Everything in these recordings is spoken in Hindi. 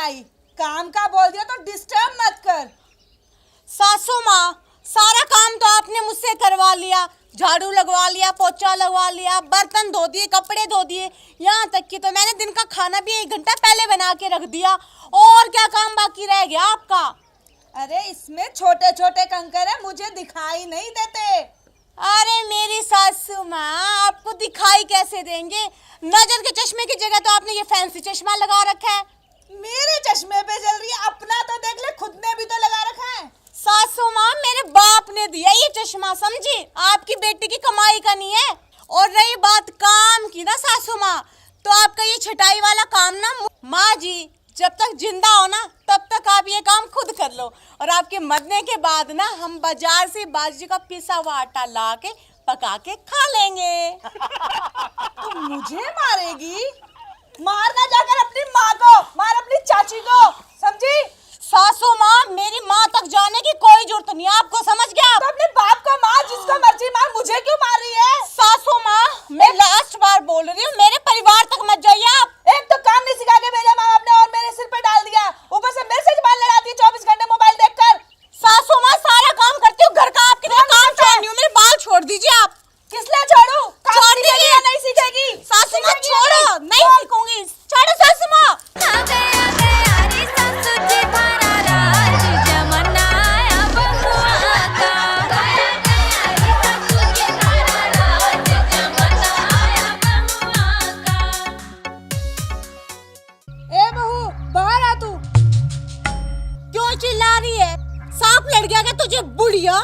आई, काम का बोल दिया तो डिस्टर्ब मत कर। सासू माँ, सारा काम तो आपने मुझसे करवा लिया, झाड़ू लगवा लिया, पोछा लगवा लिया, बर्तन धो दिए, कपड़े धो दिए, यहाँ तक कि तो मैंने दिन का खाना भी 1 घंटा पहले बना के रख दिया। और क्या काम बाकी रह गया आपका? अरे इसमें छोटे छोटे कंकर है, मुझे दिखाई नहीं देते। अरे मेरी सासू माँ, आपको दिखाई कैसे देंगे? नजर के चश्मे की जगह तो आपने ये फैंसी चश्मा लगा रखा है। मेरे चश्मे पे जल रही है, अपना तो देख ले, खुद ने भी तो लगा रखा है। सासू माँ, मेरे बाप ने दिया ये चश्मा, समझी? आपकी बेटी की कमाई का नहीं है। और रही बात काम की ना सासू माँ, तो आपका ये छटाई वाला काम ना माँ जी, जब तक जिंदा हो ना तब तक आप ये काम खुद कर लो, और आपके मरने के बाद ना हम बाजार से बाजरे का पिसा हुआ आटा ला के पका के खा लेंगे। तू मुझे मारेगी? मारना जाकर अपनी माँ को, मार अपनी चाची को, समझी? सासू माँ, मेरी माँ तक जाने की कोई जरूरत नहीं है, आपको समझ गया? तो अपने बाप को मार, जिसको मर्जी मार, मुझे क्यों मार रही है? सासू माँ, मैं लास्ट बार बोल रही हूँ, मेरे परिवार तक मत जाइए आप। एक तो काम नहीं सिखा के भेजा माँ बाप ने, और मेरे सिर पे डाल दिया, ऊपर से मेरे से जुबान लड़ाती है 24 घंटे मोबाइल देखकर। सासू माँ, सारा काम करती हूँ घर का, आपकी तरह काम छोड़नी हूँ, मेरे बाल छोड़ दीजिए आप। किस लिए छोड़ू? छोड़ दीजिए। नहीं सीखेगी सासू माँ छोड़ो, नहीं सीखूंगी, छोड़ो सासू माँ। ए बहू, बाहर आ तू। क्यों चिल्ला रही है? सांप लड़ गया क्या तुझे बुढ़िया?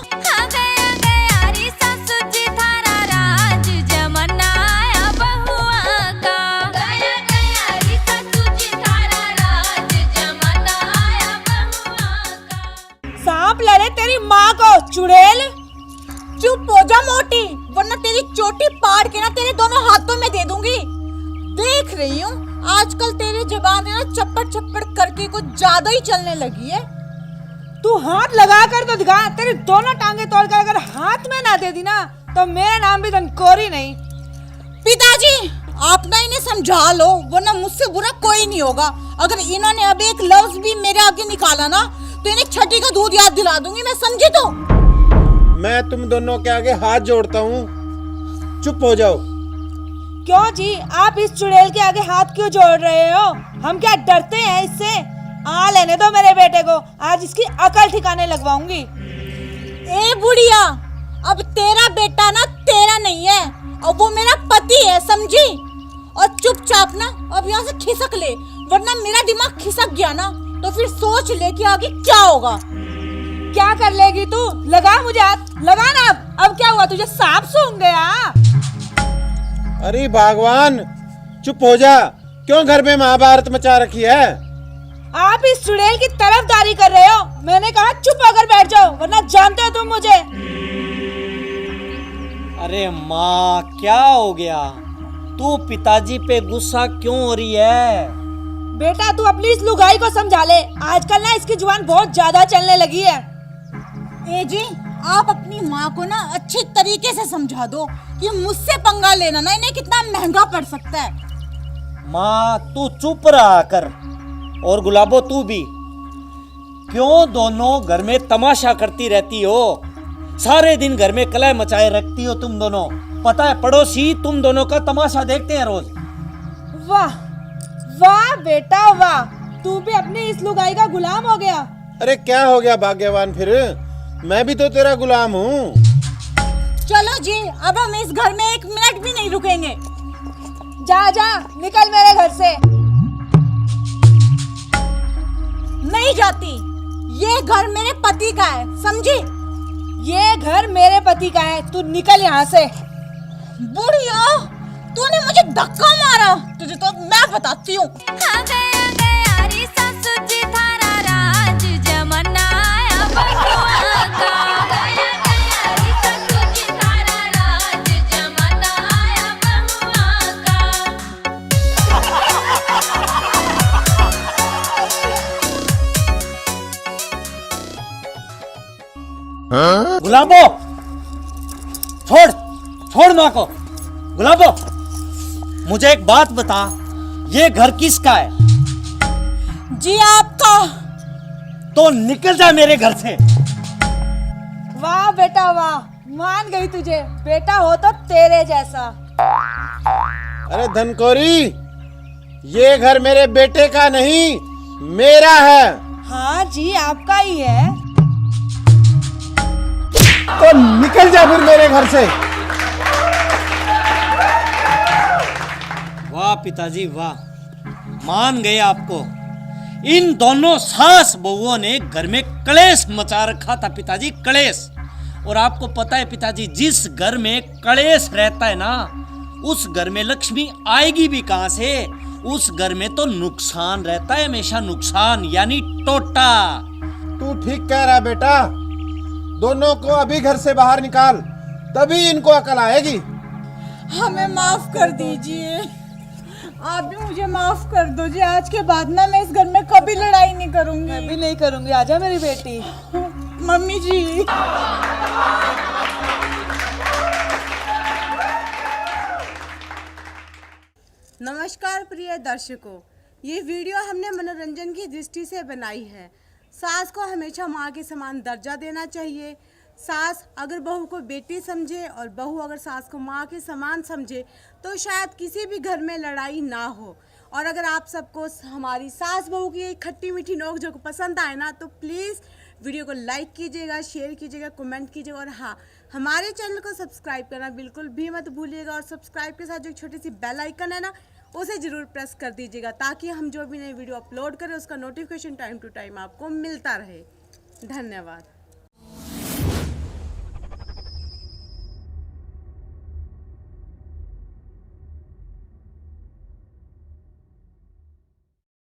सांप लड़े तेरी माँ को, चुड़ैल। चुप हो जा मोटी, वरना तेरी चोटी पाड़ के ना तेरे दोनों हाथों में दे दूंगी। देख रही हूँ आजकल तेरी जुबान ना चप्पड़ चप्पड़ करके कुछ ज्यादा ही चलने लगी है। तू हाथ लगा कर तो दिखा, तेरी दोनों टांगे तोड़कर अगर हाथ में ना दे दी ना तो मेरा नाम भी धनकोरी नहीं। पिताजी, आप ना इन्हें समझा लो, वरना मुझसे बुरा कोई नहीं होगा। अगर इन्होंने अब एक लफ्ज भी मेरे आगे निकाला ना तो इन्हें छठी का दूध याद दिला दूंगी मैं, समझी? तो मैं तुम दोनों के आगे हाथ जोड़ता हूँ, चुप हो जाओ। क्यों जी, आप इस चुड़ैल के आगे हाथ क्यों जोड़ रहे हो? हम क्या डरते हैं इससे? आ लेने दो मेरे बेटे को, आज इसकी अकल ठिकाने लगवाऊंगी। ए बुढ़िया, अब तेरा बेटा ना तेरा नहीं है, अब वो मेरा पति है, समझी? और चुपचाप ना अब यहाँ से खिसक ले, वरना मेरा दिमाग खिसक गया ना तो फिर सोच ले कि आगे क्या होगा। क्या कर लेगी तू? लगा मुझे हाथ, लगा ना। अब क्या हुआ, तुझे सांप सूंघ गया? अरे भगवान, चुप हो जा, क्यों घर में महाभारत मचा रखी है? आप इस चुड़ैल की तरफदारी कर रहे हो। मैंने कहा चुप होकर बैठ जाओ, वरना जानते हो तुम मुझे। अरे माँ, क्या हो गया? तू पिताजी पे गुस्सा क्यों हो रही है? बेटा तू अपनी इस लुगाई को समझा ले, आजकल ना इसकी जुबान बहुत ज्यादा चलने लगी है। ए जी, आप अपनी माँ को ना अच्छे तरीके से समझा दो कि मुझसे पंगा लेना ना इन्हें कितना महंगा पड़ सकता है। माँ, तू चुप रहा कर, और गुलाबो तू भी। क्यों दोनों घर में तमाशा करती रहती हो? सारे दिन घर में कलह मचाए रखती हो तुम दोनों। पता है, पड़ोसी तुम दोनों का तमाशा देखते हैं रोज। वाह वाह बेटा वाह, तू भी अपनी इस लुगाई का गुलाम हो गया। अरे क्या हो गया भाग्यवान, फिर मैं भी तो तेरा गुलाम हूँ। चलो जी, अब हम इस घर में 1 मिनट भी नहीं रुकेंगे। जा जा, निकल मेरे घर से। नहीं जाती, ये घर मेरे पति का है, समझी? ये घर मेरे पति का है, तू निकल यहाँ से। बुढ़िया, तूने मुझे धक्का मारा, तुझे तो मैं बताती हूँ। गुलाबो, छोड़ छोड़ माँ को। गुलाबो, मुझे एक बात बता, ये घर किसका है? जी आपका। तो निकल जा मेरे घर से। वाह बेटा वाह, मान गई तुझे, बेटा हो तो तेरे जैसा। अरे धनकोरी, ये घर मेरे बेटे का नहीं, मेरा है। हाँ जी, आपका ही है। तो निकल जा फिर मेरे घर से। वाह पिताजी वाह, मान गए आपको। इन दोनों सास बहुओं ने घर में कलेश मचा रखा था पिताजी, कलेश। और आपको पता है पिताजी, जिस घर में कलेश रहता है ना, उस घर में लक्ष्मी आएगी भी कहां से। उस घर में तो नुकसान रहता है, हमेशा नुकसान, यानी टोटा। तू ठीक कह रहा बेटा, दोनों को अभी घर से बाहर निकाल, तभी इनको अकल आएगी। हमें माफ कर दीजिए, आप भी मुझे माफ कर दो जी। आज के बाद ना मैं इस घर में कभी लड़ाई नहीं करूंगी। मैं भी नहीं करूंगी, आजा मेरी बेटी। मम्मी जी। नमस्कार प्रिय दर्शकों, ये वीडियो हमने मनोरंजन की दृष्टि से बनाई है। सास को हमेशा माँ के समान दर्जा देना चाहिए। सास अगर बहू को बेटी समझे और बहू अगर सास को माँ के समान समझे तो शायद किसी भी घर में लड़ाई ना हो। और अगर आप सबको हमारी सास बहू की खट्टी मीठी नोक-झोंक पसंद आए ना, तो प्लीज़ वीडियो को लाइक कीजिएगा, शेयर कीजिएगा, कमेंट कीजिएगा। और हाँ, हमारे चैनल को सब्सक्राइब करना बिल्कुल भी मत भूलिएगा। और सब्सक्राइब के साथ जो छोटी सी बेल आइकन है ना, उसे ज़रूर प्रेस कर दीजिएगा, ताकि हम जो भी नई वीडियो अपलोड करें उसका नोटिफिकेशन टाइम टू टाइम आपको मिलता रहे। धन्यवाद।